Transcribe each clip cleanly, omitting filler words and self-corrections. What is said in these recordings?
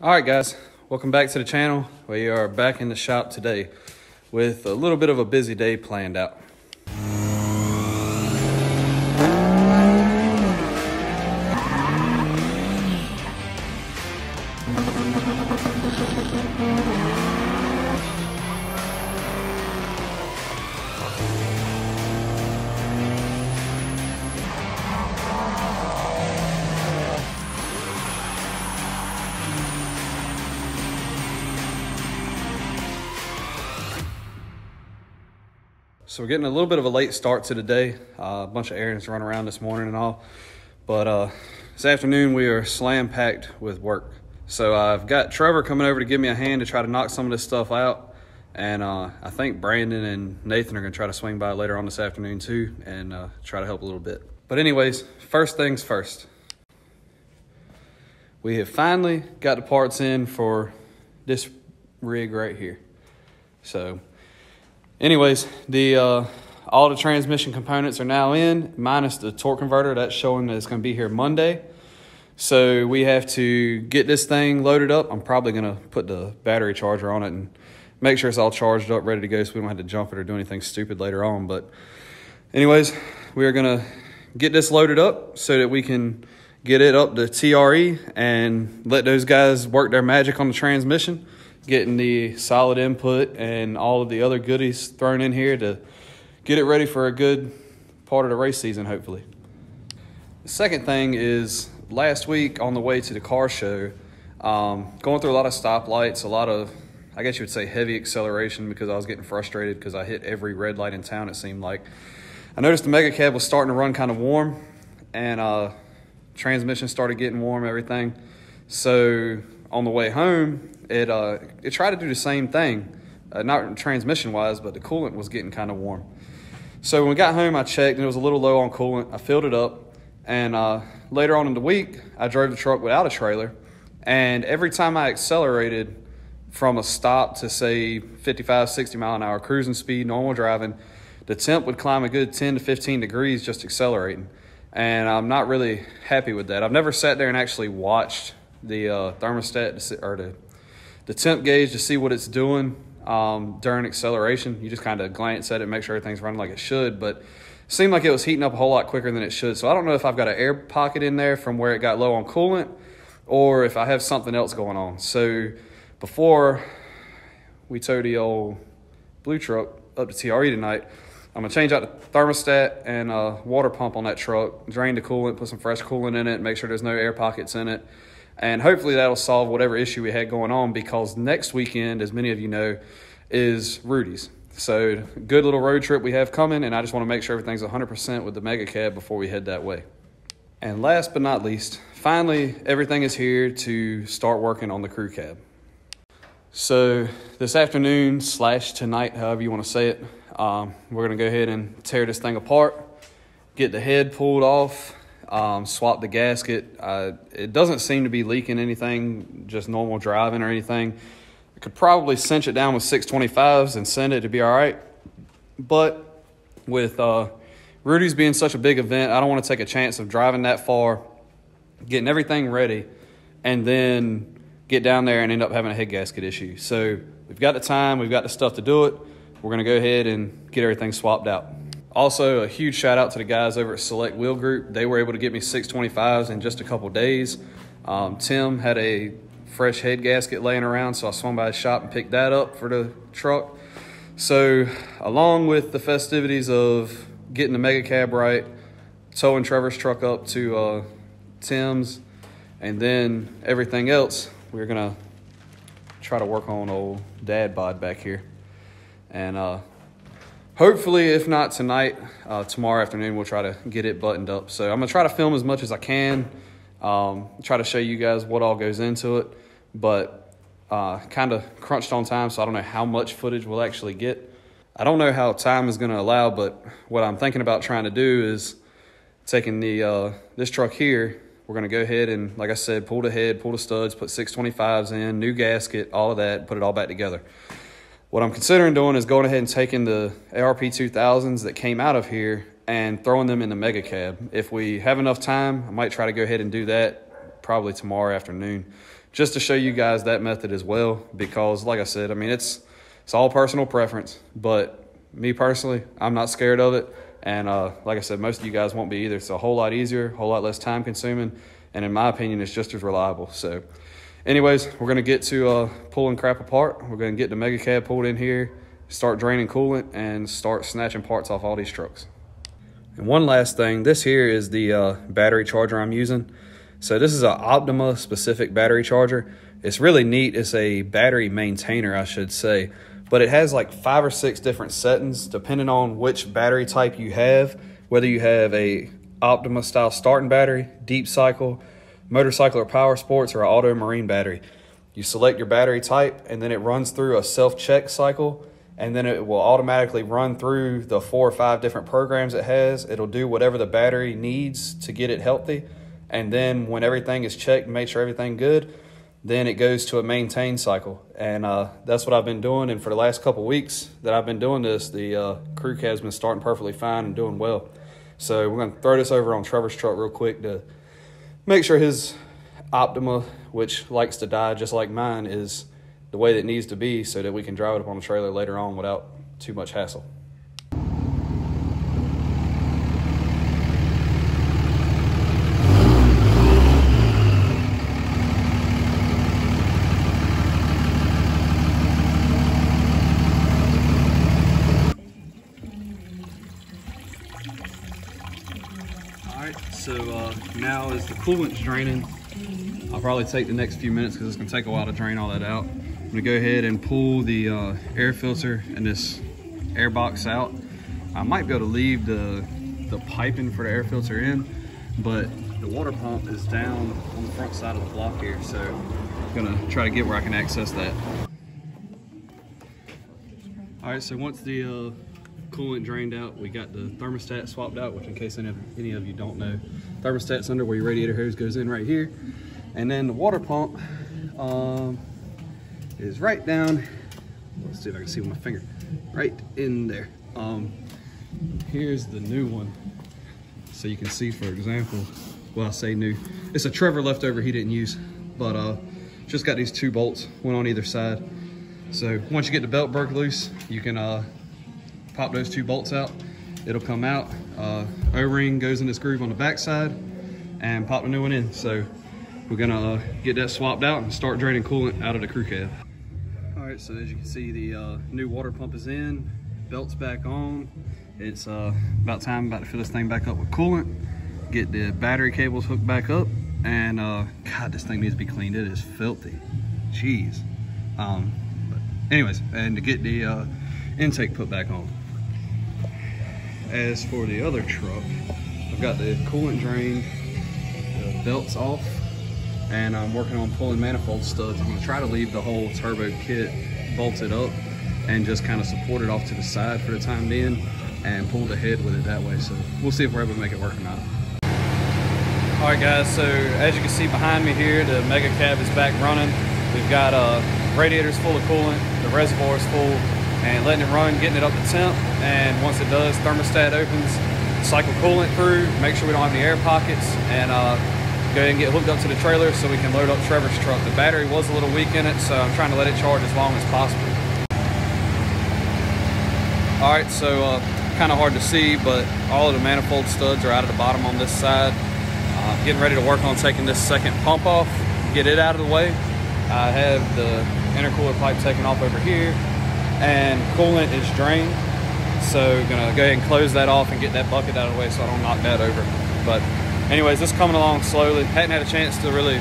All right, guys, welcome back to the channel. We are back in the shop today with a little bit of a busy day planned out. So we're getting a little bit of a late start to the day. A bunch of errands to run around this morning and all. But this afternoon we are slam packed with work. So I've got Trevor coming over to give me a hand to try to knock some of this stuff out. And I think Brandon and Nathan are gonna try to swing by later on this afternoon too and try to help a little bit. But anyways, first things first. We have finally got the parts in for this rig right here. So anyways, all the transmission components are now in, minus the torque converter. That's showing that it's going to be here Monday. So we have to get this thing loaded up. I'm probably going to put the battery charger on it and make sure it's all charged up, ready to go, so we don't have to jump it or do anything stupid later on. But anyways, we are going to get this loaded up so that we can get it up to TRE and let those guys work their magic on the transmission, getting the solid input and all of the other goodies thrown in here to get it ready for a good part of the race season, hopefully. The second thing is, last week on the way to the car show, going through a lot of stoplights, a lot of, I guess you would say, heavy acceleration because I was getting frustrated because I hit every red light in town, it seemed like. I noticed the mega cab was starting to run kind of warm, and transmission started getting warm, everything. So on the way home, it tried to do the same thing, not transmission-wise, but the coolant was getting kind of warm. So when we got home, I checked, and it was a little low on coolant. I filled it up, and later on in the week, I drove the truck without a trailer, and every time I accelerated from a stop to, say, 55, 60 mile an hour cruising speed, normal driving, the temp would climb a good 10 to 15 degrees just accelerating, and I'm not really happy with that. I've never sat there and actually watched the thermostat or the temp gauge to see what it's doing during acceleration. You just kind of glance at it, make sure everything's running like it should, but it seemed like it was heating up a whole lot quicker than it should. So I don't know if I've got an air pocket in there from where it got low on coolant or if I have something else going on. So before we tow the old blue truck up to TRE tonight, I'm gonna change out the thermostat and water pump on that truck, drain the coolant, put some fresh coolant in it, make sure there's no air pockets in it. And hopefully that'll solve whatever issue we had going on, because next weekend, as many of you know, is Rudy's. So good little road trip we have coming, and I just want to make sure everything's 100% with the mega cab before we head that way. And last but not least, finally, everything is here to start working on the crew cab. So this afternoon / tonight, however you want to say it, we're going to go ahead and tear this thing apart, get the head pulled off, swap the gasket. It doesn't seem to be leaking anything, just normal driving or anything. I could probably cinch it down with 625s and send it to be all right. But with Rudy's being such a big event, I don't want to take a chance of driving that far, getting everything ready, and then get down there and end up having a head gasket issue. So we've got the time, we've got the stuff to do it. We're going to go ahead and get everything swapped out. Also, a huge shout out to the guys over at Select Wheel Group. They were able to get me 625s in just a couple days. Tim had a fresh head gasket laying around, so I swung by his shop and picked that up for the truck. So along with the festivities of getting the mega cab right, towing Trevor's truck up to Tim's, and then everything else, we're going to try to work on old dad bod back here. And hopefully, if not tonight, tomorrow afternoon, we'll try to get it buttoned up. So I'm going to try to film as much as I can, try to show you guys what all goes into it. But kind of crunched on time, so I don't know how much footage we'll actually get. I don't know how time is going to allow, but what I'm thinking about trying to do is taking this truck here. We're going to go ahead and, like I said, pull the head, pull the studs, put 625s in, new gasket, all of that, put it all back together. What I'm considering doing is going ahead and taking the ARP 2000s that came out of here and throwing them in the mega cab. If we have enough time, I might try to go ahead and do that probably tomorrow afternoon, just to show you guys that method as well, because like I said, I mean, it's all personal preference, but me personally, I'm not scared of it. And like I said, most of you guys won't be either. It's a whole lot easier, a whole lot less time consuming, and in my opinion, it's just as reliable. So anyways, we're going to get to pulling crap apart. We're going to get the mega cab pulled in here, start draining coolant, and start snatching parts off all these trucks. And one last thing, this here is the battery charger I'm using. So this is an Optima specific battery charger. It's really neat. It's a battery maintainer, I should say, but it has like 5 or 6 different settings depending on which battery type you have, whether you have a Optima style starting battery, deep cycle, motorcycle or power sports, or an auto marine battery. You select your battery type, and then it runs through a self-check cycle, and then it will automatically run through the 4 or 5 different programs it has. It'll do whatever the battery needs to get it healthy. And then when everything is checked and make sure everything good, then it goes to a maintain cycle. And that's what I've been doing. And for the last couple weeks that I've been doing this, the crew cab's been starting perfectly fine and doing well. So we're going to throw this over on Trevor's truck real quick to make sure his Optima, which likes to die just like mine, is the way that it needs to be, so that we can drive it up on the trailer later on without too much hassle. So now as the coolant's draining, I'll probably take the next few minutes because it's going to take a while to drain all that out. I'm going to go ahead and pull the air filter and this air box out. I might be able to leave the piping for the air filter in, but the water pump is down on the front side of the block here, so I'm going to try to get where I can access that. All right, so once the coolant drained out, we got the thermostat swapped out, which in case any of you don't know, thermostat's under where your radiator hose goes in right here. And then the water pump is right down, let's see if I can see with my finger, right in there. Here's the new one. So you can see, for example, well, I say new, it's a Trevor leftover he didn't use, but just got these 2 bolts, one on either side. So once you get the belt broke loose, you can pop those 2 bolts out. It'll come out. O-ring goes in this groove on the back side, and pop the new one in. So we're gonna get that swapped out and start draining coolant out of the crew cab. All right, so as you can see, the new water pump is in, belt's back on. It's about time, about to fill this thing back up with coolant, get the battery cables hooked back up, and God, this thing needs to be cleaned. It is filthy, jeez. But anyways, and to get the intake put back on. As for the other truck, I've got the coolant drained, the belt's off, and I'm working on pulling manifold studs. I'm gonna try to leave the whole turbo kit bolted up and just kind of support it off to the side for the time being and pull the head with it that way. So we'll see if we're able to make it work or not. All right guys, so as you can see behind me here, the mega cab is back running. We've got radiators full of coolant, the reservoir is full, and letting it run, getting it up to temp. And once it does, thermostat opens, cycle coolant through, make sure we don't have any air pockets, and go ahead and get hooked up to the trailer so we can load up Trevor's truck. The battery was a little weak in it, so I'm trying to let it charge as long as possible. All right, so kind of hard to see, but all of the manifold studs are out of the bottom on this side. Getting ready to work on taking this second pump off, get it out of the way. I have the intercooler pipe taken off over here, and coolant is drained. So gonna go ahead and close that off and get that bucket out of the way so I don't knock that over. But anyways, this is coming along slowly. Hadn't had a chance to really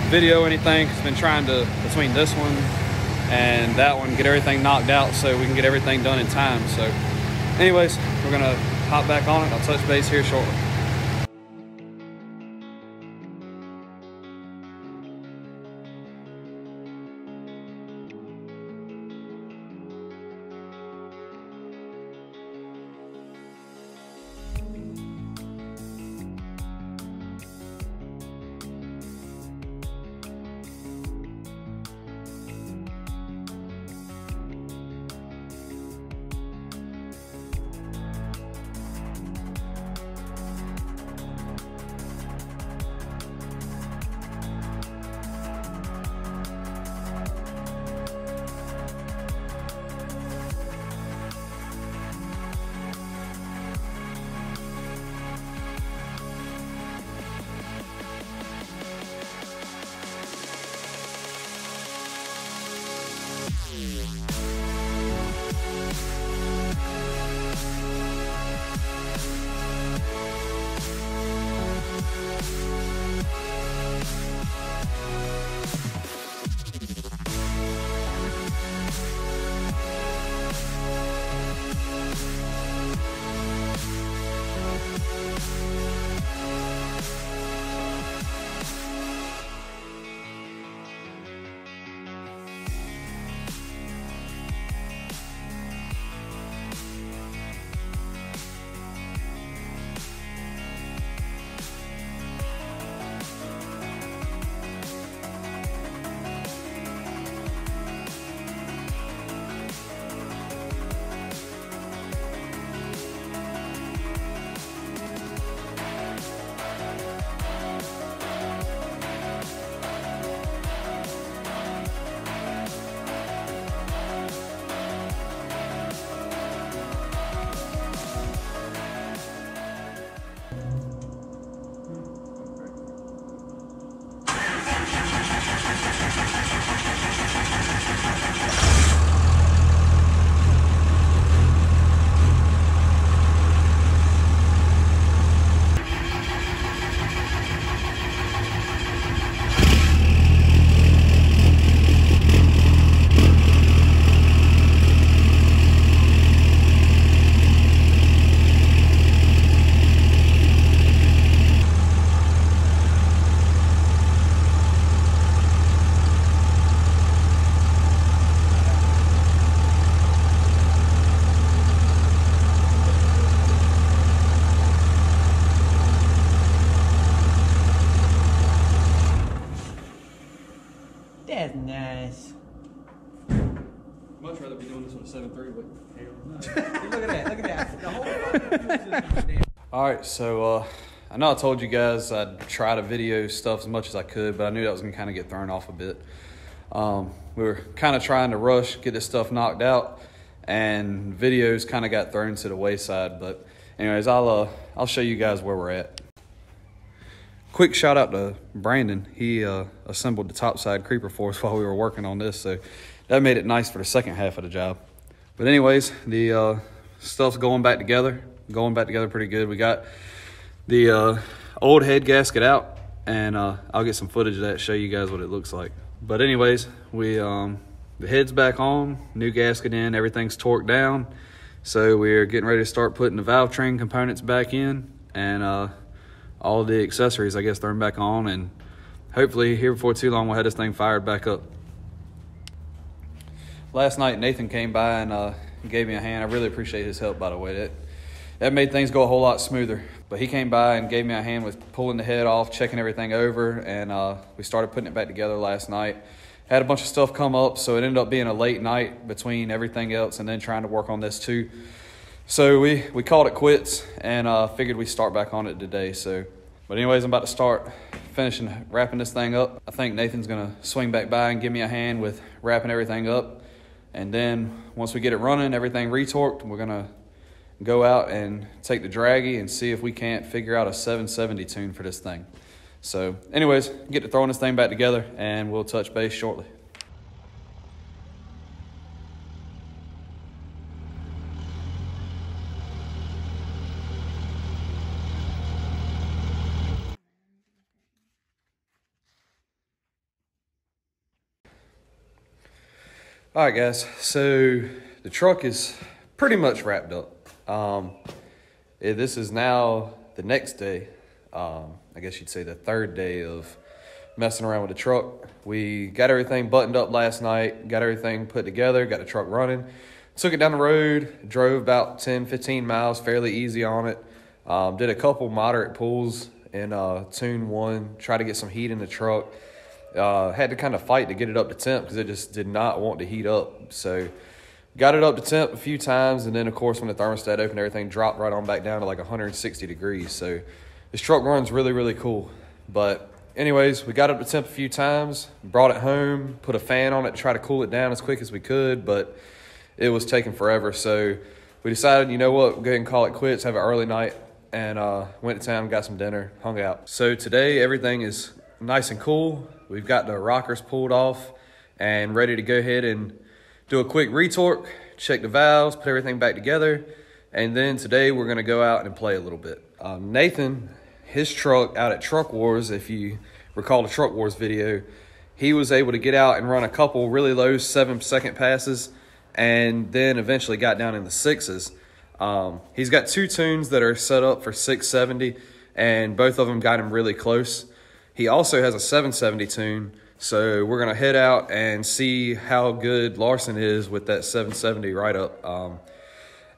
video anything. It's been trying to, between this one and that one, get everything knocked out so we can get everything done in time. So anyways, we're gonna hop back on it. I'll touch base here shortly. That's nice. Much rather be doing this with a 7.3, but Look at that. The whole fucking all right, so I know I told you guys I'd try to video stuff as much as I could, but I knew that was gonna kind of get thrown off a bit. We were kind of trying to rush, get this stuff knocked out, and videos kind of got thrown to the wayside. But anyways, I'll show you guys where we're at. Quick shout out to Brandon. He assembled the topside creeper for us while we were working on this, so that made it nice for the second half of the job. But anyways, the stuff's going back together pretty good. We got the old head gasket out, and I'll get some footage of that, show you guys what it looks like. But anyways, we the head's back on, new gasket in, everything's torqued down, so we're getting ready to start putting the valve train components back in, and all the accessories, I guess, thrown back on, and hopefully here before too long we'll have this thing fired back up. Last night Nathan came by and gave me a hand. I really appreciate his help, by the way. That made things go a whole lot smoother. But he came by and gave me a hand with pulling the head off, checking everything over, and we started putting it back together last night. Had a bunch of stuff come up, so it ended up being a late night between everything else and then trying to work on this too. So we called it quits and figured we'd start back on it today. But anyways, I'm about to start wrapping this thing up. I think Nathan's gonna swing back by and give me a hand with wrapping everything up. And then once we get it running, everything retorqued, we're gonna go out and take the draggy and see if we can't figure out a 770 tune for this thing. So anyways, get to throwing this thing back together and we'll touch base shortly. All right, guys, so the truck is pretty much wrapped up. This is now the next day, I guess you'd say the third day of messing around with the truck. We got everything buttoned up last night, got everything put together, got the truck running, took it down the road, drove about 10, 15 miles, fairly easy on it. Did a couple moderate pulls in tune 1, try to get some heat in the truck. Had to kind of fight to get it up to temp because it just did not want to heat up. So got it up to temp a few times, and then of course when the thermostat opened, everything dropped right on back down to like 160 degrees. So this truck runs really, really cool. But anyways, we got it up to temp a few times, brought it home, put a fan on it to try to cool it down as quick as we could, but it was taking forever. So we decided, you know what, go ahead and call it quits, have an early night, and went to town, got some dinner, hung out. So today everything is nice and cool. We've got the rockers pulled off and ready to go ahead and do a quick retorque, check the valves, put everything back together, and then today we're gonna go out and play a little bit. Nathan, his truck out at Truck Wars, if you recall the Truck Wars video, he was able to get out and run a couple really low 7-second passes and then eventually got down in the 6s. He's got 2 tunes that are set up for 670 and both of them got him really close. He also has a 770 tune, so we're gonna head out and see how good Larson is with that 770 right up.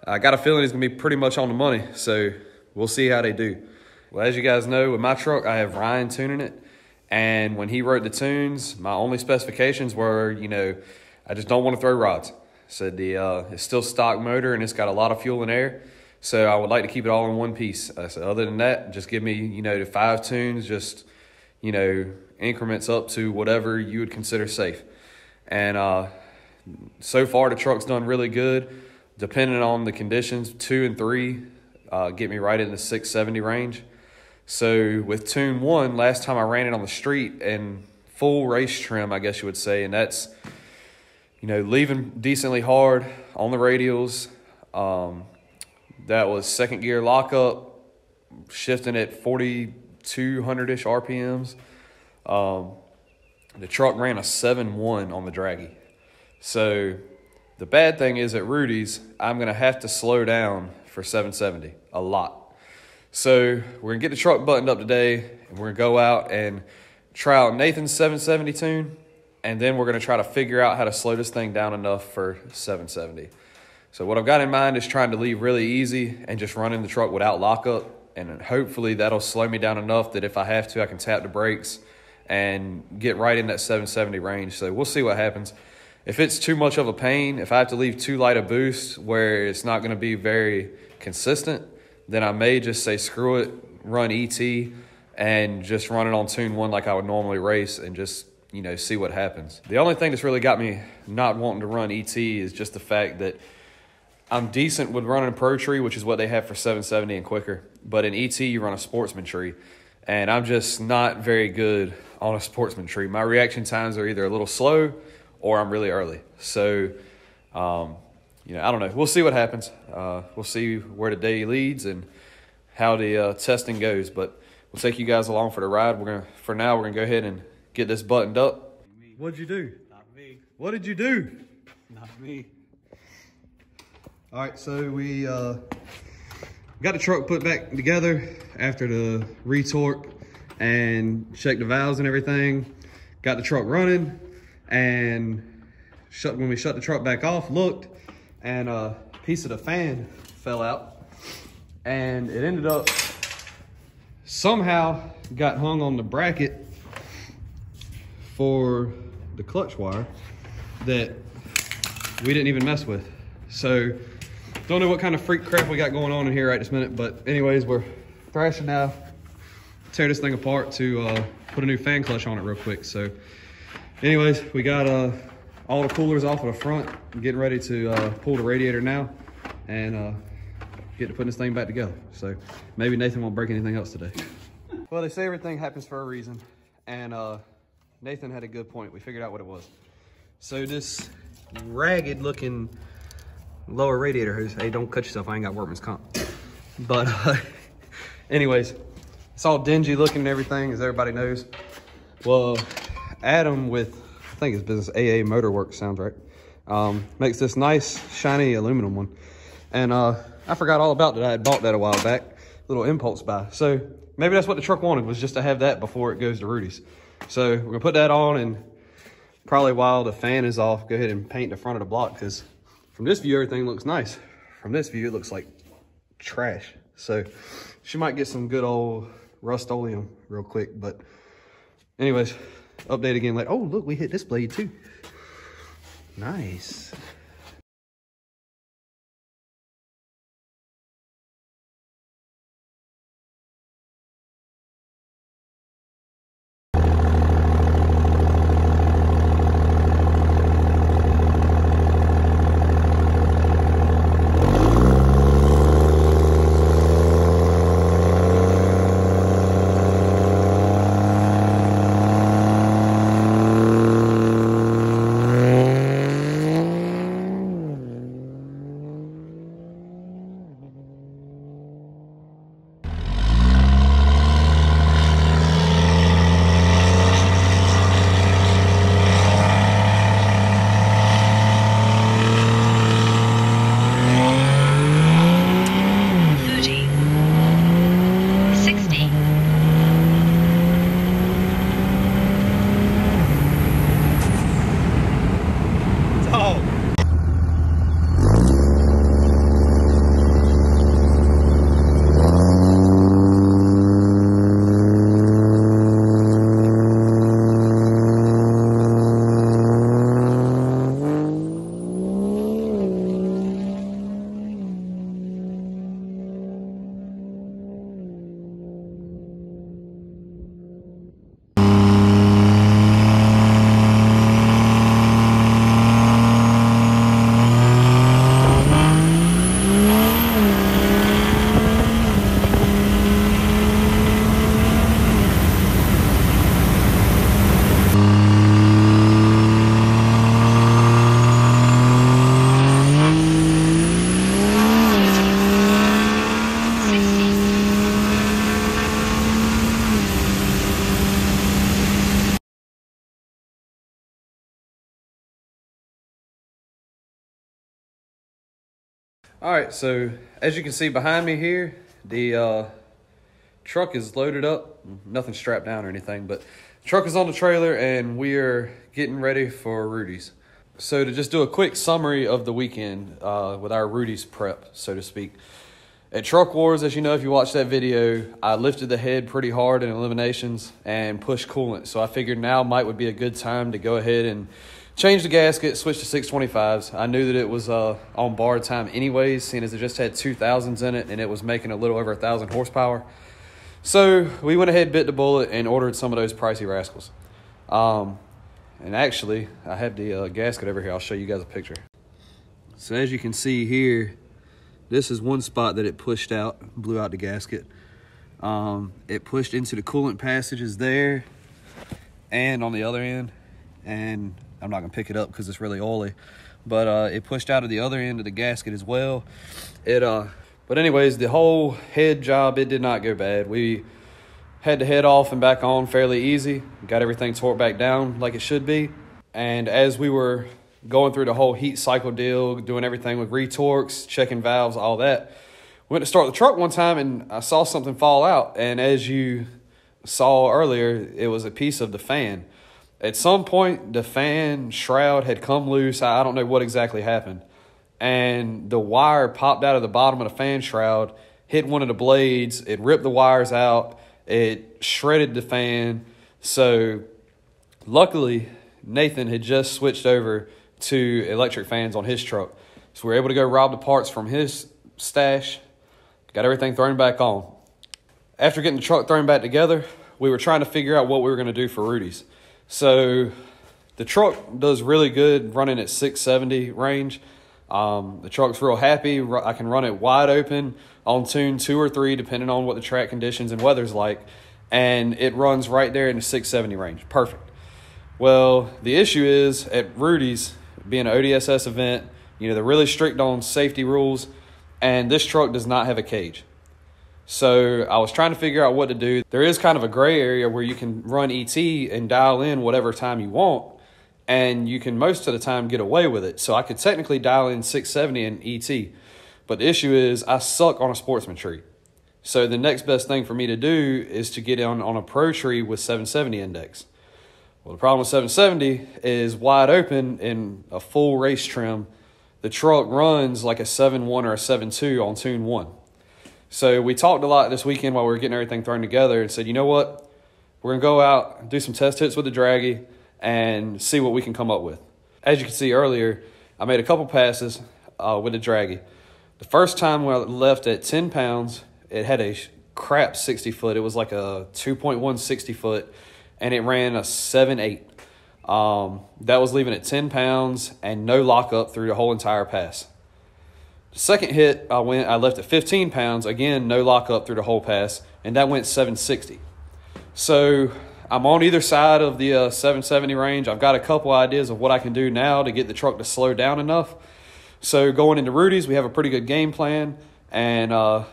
I got a feeling he's gonna be pretty much on the money, so we'll see how they do. Well, as you guys know, with my truck, I have Ryan tuning it, and when he wrote the tunes, my only specifications were, you know, I just don't want to throw rods. Said it's still stock motor and it's got a lot of fuel and air, so I would like to keep it all in one piece. I said, other than that, just give me, you know, the 5 tunes, just, you know, increments up to whatever you would consider safe. And so far the truck's done really good. Depending on the conditions, 2 and 3 get me right in the 670 range. So with tune 1, last time I ran it on the street in full race trim, I guess you would say, and that's, you know, leaving decently hard on the radials. That was 2nd gear lockup, shifting at 4,200-ish RPMs. The truck ran a 7.1 on the draggy. So the bad thing is at Rudy's, I'm going to have to slow down for 770 a lot. So we're going to get the truck buttoned up today, and we're going to go out and try out Nathan's 770 tune, and then we're going to try to figure out how to slow this thing down enough for 770. So what I've got in mind is trying to leave really easy and just running the truck without lockup, and hopefully that'll slow me down enough that if I have to, I can tap the brakes and get right in that 770 range. So we'll see what happens. If it's too much of a pain, if I have to leave too light a boost where it's not going to be very consistent, then I may just say screw it, run ET, and just run it on tune 1 like I would normally race and just, you know, see what happens. The only thing that's really got me not wanting to run ET is just the fact that I'm decent with running a Pro tree, which is what they have for 770 and quicker. But in ET, you run a Sportsman tree. And I'm just not very good on a Sportsman tree. My reaction times are either a little slow or I'm really early. So, you know, I don't know. We'll see what happens. We'll see where the day leads and how the testing goes. But we'll take you guys along for the ride. For now, we're gonna go ahead and get this buttoned up. What'd you do? Not me. What did you do? Not me. All right, so we got the truck put back together after the retorque and checked the valves and everything. Got the truck running, and when we shut the truck back off, looked, and a piece of the fan fell out, and it ended up somehow got hung on the bracket for the clutch wire that we didn't even mess with. So don't know what kind of freak crap we got going on in here right this minute, but anyways, we're thrashing now, tear this thing apart to put a new fan clutch on it real quick. So anyways, we got all the coolers off of the front, getting ready to pull the radiator now and get to putting this thing back together. So maybe Nathan won't break anything else today. Well, they say everything happens for a reason, and Nathan had a good point. We figured out what it was. So this ragged looking lower radiator hose, hey, don't cut yourself, I ain't got workman's comp. But anyways, it's all dingy looking and everything, as everybody knows. Well, Adam with, I think his business, AA Motor Works, sounds right, makes this nice shiny aluminum one. And I forgot all about that. I had bought that a while back, little impulse buy. So maybe that's what the truck wanted, was just to have that before it goes to Rudy's. So we're gonna put that on, and probably while the fan is off, go ahead and paint the front of the block, because from this view, everything looks nice. From this view, it looks like trash. So she might get some good old Rust-Oleum real quick. But anyways, update again. Like, oh, look, we hit this blade too. Nice. All right, so as you can see behind me here, the truck is loaded up. Nothing strapped down or anything, but the truck is on the trailer and we are getting ready for Rudy's. So to just do a quick summary of the weekend with our Rudy's prep, so to speak. At Truck Wars, as you know, if you watched that video, I lifted the head pretty hard in eliminations and pushed coolant. So I figured now would be a good time to go ahead and change the gasket, switch to 625s. I knew that it was on borrowed time anyways, seeing as it just had 2000s in it and it was making a little over 1,000 horsepower. So we went ahead, bit the bullet, and ordered some of those pricey rascals. And actually, I have the gasket over here. I'll show you guys a picture. So as you can see here, this is one spot that it pushed out, blew out the gasket. It pushed into the coolant passages there and on the other end. And I'm not gonna pick it up because it's really oily, but it pushed out of the other end of the gasket as well. But anyways, the whole head job, it did not go bad. We had the head off and back on fairly easy. Got everything torqued back down like it should be. And as we were going through the whole heat cycle deal, doing everything with retorques, checking valves, all that, went to start the truck one time and I saw something fall out. And as you saw earlier, it was a piece of the fan. At some point, the fan shroud had come loose. I don't know what exactly happened. And the wire popped out of the bottom of the fan shroud, hit one of the blades. It ripped the wires out. It shredded the fan. So luckily, Nathan had just switched over to electric fans on his truck. So we were able to go rob the parts from his stash, got everything thrown back on. After getting the truck thrown back together, we were trying to figure out what we were going to do for Rudy's. So the truck does really good running at 670 range. The truck's real happy. I can run it wide open on tune 2 or 3, depending on what the track conditions and weather's like. And it runs right there in the 670 range. Perfect. Well, the issue is at Rudy's, being an ODSS event, you know, they're really strict on safety rules, and this truck does not have a cage. So I was trying to figure out what to do. There is kind of a gray area where you can run ET and dial in whatever time you want, and you can most of the time get away with it. So I could technically dial in 670 and ET, but the issue is I suck on a sportsman tree. So the next best thing for me to do is to get on a pro tree with 770 index. Well, the problem with 770 is wide open in a full race trim. The truck runs like a 7.1 or a 7.2 on tune 1. So we talked a lot this weekend while we were getting everything thrown together and said, you know what? We're going to go out, do some test hits with the draggy, and see what we can come up with. As you can see earlier, I made a couple passes with the draggy. The first time when I left at 10 pounds, it had a crap 60 foot. It was like a 2.1 60 foot, and it ran a 7.8. That was leaving at 10 pounds and no lockup through the whole entire pass. The second hit, I left at 15 pounds, again, no lockup through the whole pass, and that went 760. So I'm on either side of the 770 range. I've got a couple ideas of what I can do now to get the truck to slow down enough. So going into Rudy's, we have a pretty good game plan, and at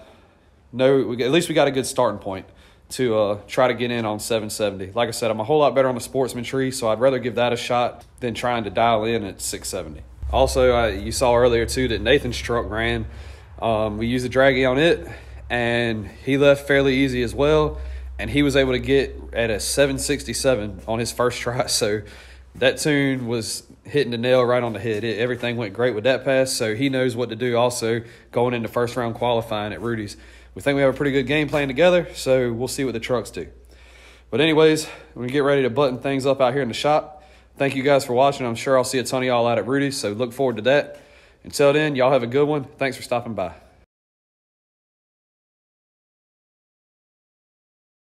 least we got a good starting point to try to get in on 770. Like I said, I'm a whole lot better on the sportsman tree, so I'd rather give that a shot than trying to dial in at 670. Also, you saw earlier too that Nathan's truck ran. We used the draggy on it, and he left fairly easy as well, and he was able to get at a 767 on his first try. So that tune was hitting the nail right on the head. Everything went great with that pass, so he knows what to do also going into first round qualifying at Rudy's. We think we have a pretty good game plan together, so we'll see what the trucks do. But anyways, we're going to get ready to button things up out here in the shop. Thank you guys for watching. I'm sure I'll see a ton of y'all out at Rudy's, so look forward to that. Until then, y'all have a good one. Thanks for stopping by.